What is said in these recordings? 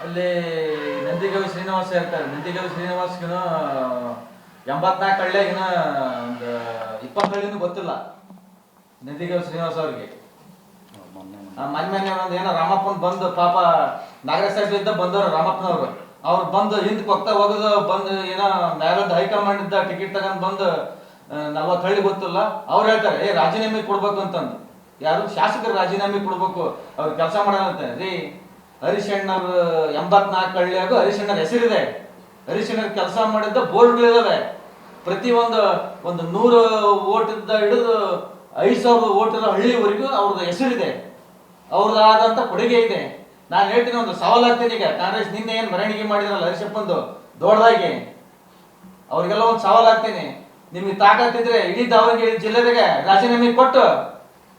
ಅಲ್ಲಿ ನಂದಿಗವಿ ಶ್ರೀನಿವಾಸ ಇರ್ತಾರೆ. ನಂದಿಗವಿ ಶ್ರೀನಿವಾಸ್ಗಿನ 84 ಹಳ್ಳಿಯಾಗಿನ ಒಂದು 20 ಹಳ್ಳಿನೂ ಗೊತ್ತಿಲ್ಲ ನಂದಿಗವಿ ಶ್ರೀನಿವಾಸ ಅವ್ರಿಗೆ. ಮೊನ್ನೆ ಒಂದು ಏನೋ ರಾಮಪ್ಪನ ಬಂದು ಪಾಪ ನಾಗರಾಜ್ ಸಾಹೇಬ್ ಇದ್ದ ಬಂದವರು ರಾಮಪ್ಪನವರು. ಅವ್ರು ಬಂದು ಹಿಂದಕ್ಕೆ ಹೋಗ್ತಾ ಹೋಗೋದು ಬಂದು ಏನೋ ಮ್ಯಾಲೊಂದು ಹೈಕಮಾಂಡ್ ಇದ್ದ ಟಿಕೆಟ್ ತಗೊಂಡು ಬಂದು 40 ಹಳ್ಳಿ ಗೊತ್ತಿಲ್ಲ. ಅವ್ರು ಹೇಳ್ತಾರೆ ರಾಜೀನಾಮೆ ಕೊಡ್ಬೇಕು ಅಂತಂದು. ಯಾರು ಶಾಸಕರು ರಾಜೀನಾಮೆ ಕೊಡ್ಬೇಕು, ಅವ್ರು ಕೆಲಸ ಮಾಡೋದಂತೆ ರೀ. ಹರಿಶಣ್ಣವ್ರು 84 ಹಳ್ಳಿಯಾಗೂ ಹರಿಶಣ್ಣರ ಹೆಸರಿದೆ. ಹರಿಶಣ್ಣರ್ ಕೆಲಸ ಮಾಡಿದ್ದ ಬೋರ್ಡ್ಗಳಿದಾವೆ. ಪ್ರತಿ ಒಂದು 100 ಓಟಿಂದ ಹಿಡಿದು 5,000 ಓಟರ ಹಳ್ಳಿವರೆಗೂ ಅವ್ರದ್ದು ಹೆಸರಿದೆ, ಅವ್ರದ್ದಾದಂತ ಕೊಡುಗೆ ಇದೆ. ನಾನು ಹೇಳ್ತೀನಿ, ಒಂದು ಸವಾಲ್ ಆಗ್ತೀನಿ ಈಗ. ಕಾಂಗ್ರೆಸ್ ನಿನ್ನೆ ಏನು ಮೆರವಣಿಗೆ ಮಾಡಿದ್ರಲ್ಲ ಹರಿಶಪ್ಪಂದು ದೊಡ್ಡದಾಗಿ, ಅವ್ರಿಗೆಲ್ಲ ಒಂದು ಸವಾಲ್ ಆಗ್ತೀನಿ. ನಿಮಗೆ ತಾಕತ್ತಿದ್ರೆ ಇಡೀ ದಾವಣಗೆರೆ ಜಿಲ್ಲೆದಾಗೆ ರಾಜೀನಾಮೆ ಕೊಟ್ಟು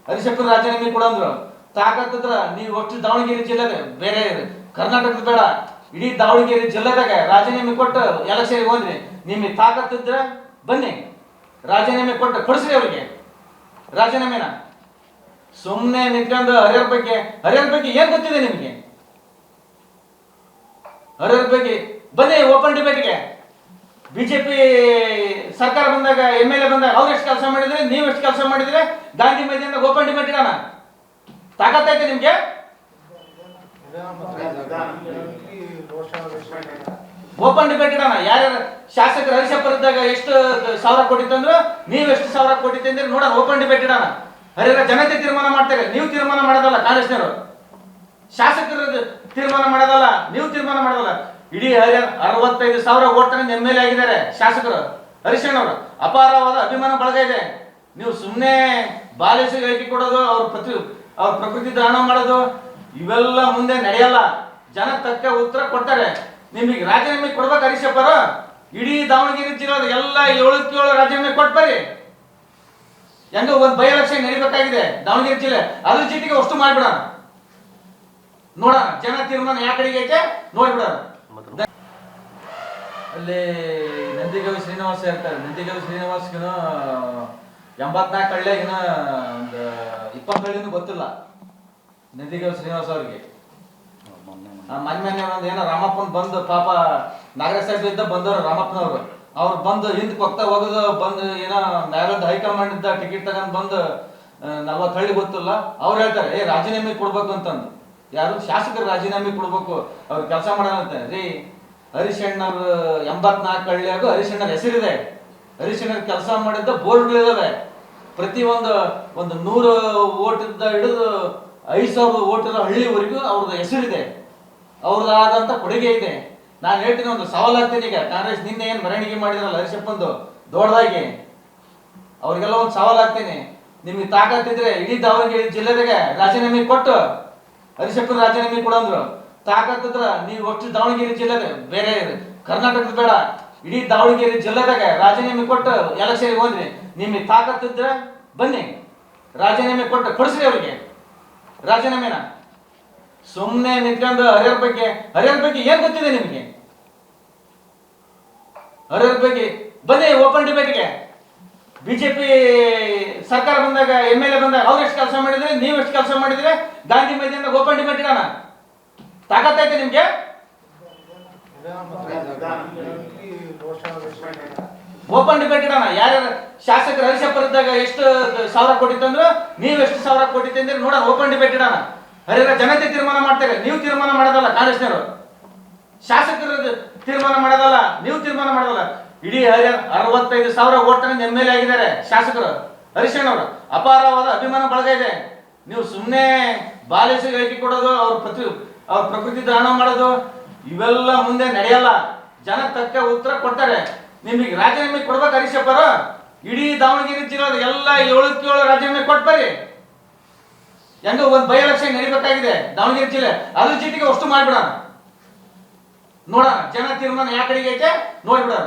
ಹರಿಶಪ್ಪನ ರಾಜೀನಾಮೆ ಕೊಡಂದ್ರು. ತಾಕತ್ತಿದ್ರ ನೀವು ಅಷ್ಟು ದಾವಣಗೆರೆ ಜಿಲ್ಲೆಗೆ ಬೇರೆ ಕರ್ನಾಟಕದ ಬೇಡ, ಇಡೀ ದಾವಣಗೆರೆ ಜಿಲ್ಲೆದಾಗ ರಾಜೀನಾಮೆ ಕೊಟ್ಟು ಎಲೆಕ್ಷನ್ ಹೋದ್ರಿ. ನಿಮಗೆ ತಾಕತ್ತಿದ್ರೆ ಬನ್ನಿ, ರಾಜೀನಾಮೆ ಕೊಟ್ಟು ಕೊಡಿಸ್ರಿ ಅವ್ರಿಗೆ ರಾಜೀನಾಮೆನ. ಸುಮ್ಮನೆ ನಿಂತ್ಕೊಂಡು ಹರಿಯರ್ ಬಗ್ಗೆ ಏನ್ ಗೊತ್ತಿದೆ ನಿಮಗೆ? ಹರಿಯರ್ ಬಗ್ಗೆ ಬನ್ನಿ ಓಪನ್ ಡಿಬೇಟ್ಗೆ. ಬಿಜೆಪಿ ಸರ್ಕಾರ ಬಂದಾಗ MLA ಬಂದಾಗ ಅವ್ರು ಎಷ್ಟು ಕೆಲಸ ಮಾಡಿದ್ರೆ, ನೀವು ಎಷ್ಟು ಕೆಲಸ ಮಾಡಿದ್ರೆ, ಗಾಂಧಿ ಮೈದಾನದಾಗ ಓಪನ್ ಡಿಬೇಟ್ ಇಡೋಣ. ತಾಕತ್ತೈತೆ ನಿಮ್ಗೆ? ಓಪನ್ ಡಿಬೇಟ್ ಇಡೋಣ. ಯಾರ್ಯಾರು ಶಾಸಕರು ಹರಿಶಪ್ಪರ್ ಇದ್ದಾಗ ಎಷ್ಟು ಸಾವಿರ ಕೋಟಿ ತಂದ್ರು, ನೀವು ಎಷ್ಟು ಸಾವಿರ ಕೋಟಿ ತಂದ್ರೆ ನೋಡೋಣ. ಓಪನ್ ಡಿಬೇಟ್ ಇಡೋಣ. ಹರಿಯರ ಜನತೆ ತೀರ್ಮಾನ ಮಾಡ್ತಾರೆ, ನೀವು ತೀರ್ಮಾನ ಮಾಡೋದಲ್ಲ. ಕಾಂಗ್ರೆಸ್ನವರು ಶಾಸಕರು ತೀರ್ಮಾನ ಮಾಡೋದಲ್ಲ, ನೀವು ತೀರ್ಮಾನ ಮಾಡೋದಲ್ಲ. ಇಡೀ ಹರಿಯರ್ 65,000 ಓಟ್ನಲ್ಲಿ MLA ಆಗಿದ್ದಾರೆ ಶಾಸಕರು. ಹರಿಶಣ್ಣವರು ಅಪಾರವಾದ ಅಭಿಮಾನ ಬಳಗ ಇದೆ. ನೀವು ಸುಮ್ಮನೆ ಬಾಲೇಸಿಗೆ ಹೇಳಿಕೆ ಕೊಡೋದು, ಅವ್ರ ಪ್ರಕೃತಿ ದಾನ ಮಾಡೋದು ಇವೆಲ್ಲ ಮುಂದೆ ನಡೆಯಲ್ಲ. ಜನ ತಕ್ಕ ಉತ್ತರ ಕೊಡ್ತಾರೆ. ನಿಮಗೆ ರಾಜೀನಾಮೆ ಕೊಡ್ಬೇಕು ಹರಿಶಪ್ಪರ. ಇಡೀ ದಾವಣಗೆರೆ ಜಿಲ್ಲೆ ಎಲ್ಲ 7 ರಾಜೀನಾಮೆ ಕೊಟ್ಬರಿ. ಹೆಂಗ ಒಂದು ಬೈ ಎಲೆಕ್ಷನ್ ನಡಿಬೇಕಾಗಿದೆ ದಾವಣಗೆರೆ ಜಿಲ್ಲೆ, ಅದ್ರ ಜೊತೆಗೆ ಅಷ್ಟು ಮಾಡ್ಬಿಡೋಣ. ನೋಡೋಣ ಜನ ತೀರ್ಮಾನ ಯಾವ ಕಡೆಗೆ ಐತೆ ನೋಡ್ಬಿಡೋಣ. ಅಲ್ಲಿ ನಂದಿಗವಿ ಶ್ರೀನಿವಾಸ ಇರ್ತಾರೆ. ನಂದಿಗವಿ ಶ್ರೀನಿವಾಸ್ಗಿನ 84 ಹಳ್ಳಿಯಾಗಿನ ಒಂದು 20 ಹಳ್ಳಿನೂ ಗೊತ್ತಿಲ್ಲ ನಂದಿಗವಿ ಶ್ರೀನಿವಾಸ ಅವ್ರಿಗೆ. ಮೊನ್ನೆ ಒಂದು ಏನೋ ರಾಮಪ್ಪನ ಬಂದು ಪಾಪ ನಾಗರಾಜ್ ಸಾಹೇಬ್ ಇದ್ದ ಬಂದವರು ರಾಮಪ್ಪನವರು. ಅವ್ರು ಬಂದು ಹಿಂದಕ್ಕೆ ಹೋಗ್ತಾ ಹೋಗೋದು ಬಂದು ಏನೋ ಮ್ಯಾಲೊಂದು ಹೈಕಮಾಂಡ್ ಇದ್ದ ಟಿಕೆಟ್ ತಗೊಂಡು ಬಂದು 40 ಹಳ್ಳಿ ಗೊತ್ತಿಲ್ಲ. ಅವ್ರು ಹೇಳ್ತಾರೆ ರಾಜೀನಾಮೆ ಕೊಡ್ಬೇಕು ಅಂತಂದು. ಯಾರು ಶಾಸಕರು ರಾಜೀನಾಮೆ ಕೊಡ್ಬೇಕು, ಅವ್ರು ಕೆಲಸ ಮಾಡೋದಂತೆ ರೀ. ಹರಿಶಣ್ಣವ್ರು 84 ಹಳ್ಳಿಯಾಗೂ ಹರಿಶಣ್ಣರ ಹೆಸರಿದೆ. ಹರಿಶಣ್ಣರ್ ಕೆಲಸ ಮಾಡಿದ್ದ ಬೋರ್ಡ್ಗಳಿದಾವೆ. ಪ್ರತಿ ಒಂದು 100 ಓಟಿಂದ ಹಿಡಿದು 5,000 ಓಟರ ಹಳ್ಳಿವರೆಗೂ ಅವ್ರದ್ದು ಹೆಸರಿದೆ, ಅವ್ರದ್ದಾದಂತ ಕೊಡುಗೆ ಇದೆ. ನಾನು ಹೇಳ್ತೀನಿ, ಒಂದು ಸವಾಲ್ ಆಗ್ತೀನಿ ಈಗ. ಕಾಂಗ್ರೆಸ್ ನಿನ್ನೆ ಏನು ಮೆರವಣಿಗೆ ಮಾಡಿದ್ರಲ್ಲ ಹರಿಶಪ್ಪಂದು ದೊಡ್ಡದಾಗಿ, ಅವ್ರಿಗೆಲ್ಲ ಒಂದು ಸವಾಲ್ ಆಗ್ತೀನಿ. ನಿಮಗೆ ತಾಕತ್ತಿದ್ರೆ ಇಡೀ ದಾವಣಗೆರೆ ಜಿಲ್ಲೆದಾಗೆ ರಾಜೀನಾಮೆ ಕೊಟ್ಟು ಹರಿಶಪ್ಪನ ರಾಜೀನಾಮೆ ಕೊಡಂದ್ರು. ತಾಕತ್ತಿದ್ರ ನೀವು ಅಷ್ಟು ದಾವಣಗೆರೆ ಜಿಲ್ಲೆಗೆ ಬೇರೆ ಕರ್ನಾಟಕದ ಬೇಡ, ಇಡೀ ದಾವಣಗೆರೆ ಜಿಲ್ಲೆದಾಗ ರಾಜೀನಾಮೆ ಕೊಟ್ಟು ಎಲೆಕ್ಷನ್ ಹೋದ್ರಿ. ನಿಮಗೆ ತಾಕತ್ತಿದ್ರೆ ಬನ್ನಿ, ರಾಜೀನಾಮೆ ಕೊಟ್ಟು ಕೊಡಿಸ್ರಿ ಅವ್ರಿಗೆ ರಾಜೀನಾಮೆನ. ಸುಮ್ಮನೆ ನಿಂತ್ಕೊಂಡು ಹರಿಯರ್ ಬಗ್ಗೆ ಏನ್ ಗೊತ್ತಿದೆ ನಿಮಗೆ? ಹರಿಯರ್ ಬಗ್ಗೆ ಬನ್ನಿ ಓಪನ್ ಡಿಬೇಟ್ಗೆ. ಬಿಜೆಪಿ ಸರ್ಕಾರ ಬಂದಾಗ MLA ಬಂದಾಗ ಅವ್ರು ಎಷ್ಟು ಕೆಲಸ ಮಾಡಿದ್ರೆ, ನೀವು ಎಷ್ಟು ಕೆಲಸ ಮಾಡಿದ್ರೆ, ಗಾಂಧಿ ಮೈದಾನದಾಗ ಓಪನ್ ಡಿಬೇಟ್ ಇಡೋಣ. ತಾಕತ್ತೈತೆ ನಿಮ್ಗೆ? ಓಪನ್ ಡಿಬೇಟ್ ಇಡೋಣ. ಯಾರ್ಯಾರು ಶಾಸಕರು ಹರಿಶಪ್ಪರ್ ಇದ್ದಾಗ ಎಷ್ಟು ಸಾವಿರ ಕೋಟಿ ತಂದ್ರು, ನೀವು ಎಷ್ಟು ಸಾವಿರ ಕೋಟಿ ತಂದ್ರೆ ನೋಡೋಣ. ಓಪನ್ ಡಿಬೇಟ್ ಇಡೋಣ. ಹರಿಯರ ಜನತೆ ತೀರ್ಮಾನ ಮಾಡ್ತಾರೆ, ನೀವು ತೀರ್ಮಾನ ಮಾಡೋದಲ್ಲ. ಕಾಂಗ್ರೆಸ್ನವರು ಶಾಸಕರು ತೀರ್ಮಾನ ಮಾಡೋದಲ್ಲ, ನೀವು ತೀರ್ಮಾನ ಮಾಡೋದಲ್ಲ. ಇಡೀ ಹರಿಯರ್ 65,000 ಓಟ್ನಲ್ಲಿ MLA ಆಗಿದ್ದಾರೆ ಶಾಸಕರು. ಹರಿಶಣ್ಣವರು ಅಪಾರವಾದ ಅಭಿಮಾನ ಬಳಗ ಇದೆ. ನೀವು ಸುಮ್ಮನೆ ಬಾಲೇಸಿಗೆ ಹೇಳಿಕೆ ಕೊಡೋದು, ಅವ್ರ ಪ್ರಕೃತಿ ದಾನ ಮಾಡೋದು ಇವೆಲ್ಲ ಮುಂದೆ ನಡೆಯಲ್ಲ. ಜನ ತಕ್ಕ ಉತ್ತರ ಕೊಡ್ತಾರೆ. ನಿಮಗೆ ರಾಜೀನಾಮೆ ಕೊಡ್ಬೇಕು ಹರಿಶಪ್ಪರ. ಇಡೀ ದಾವಣಗೆರೆ ಜಿಲ್ಲೆ ಎಲ್ಲ 7 ರಾಜೀನಾಮೆ ಕೊಟ್ಬರಿ. ಹೆಂಗ ಒಂದು ಬೈ ಎಲೆಕ್ಷನ್ ನಡಿಬೇಕಾಗಿದೆ ದಾವಣಗೆರೆ ಜಿಲ್ಲೆ, ಅದ್ರ ಜೊತೆಗೆ ಅಷ್ಟು ಮಾಡ್ಬಿಡೋಣ. ನೋಡೋಣ ಜನ ತೀರ್ಮಾನ ಯಾವ ಕಡೆಗೆ ಐತೆ ನೋಡ್ಬಿಡೋಣ.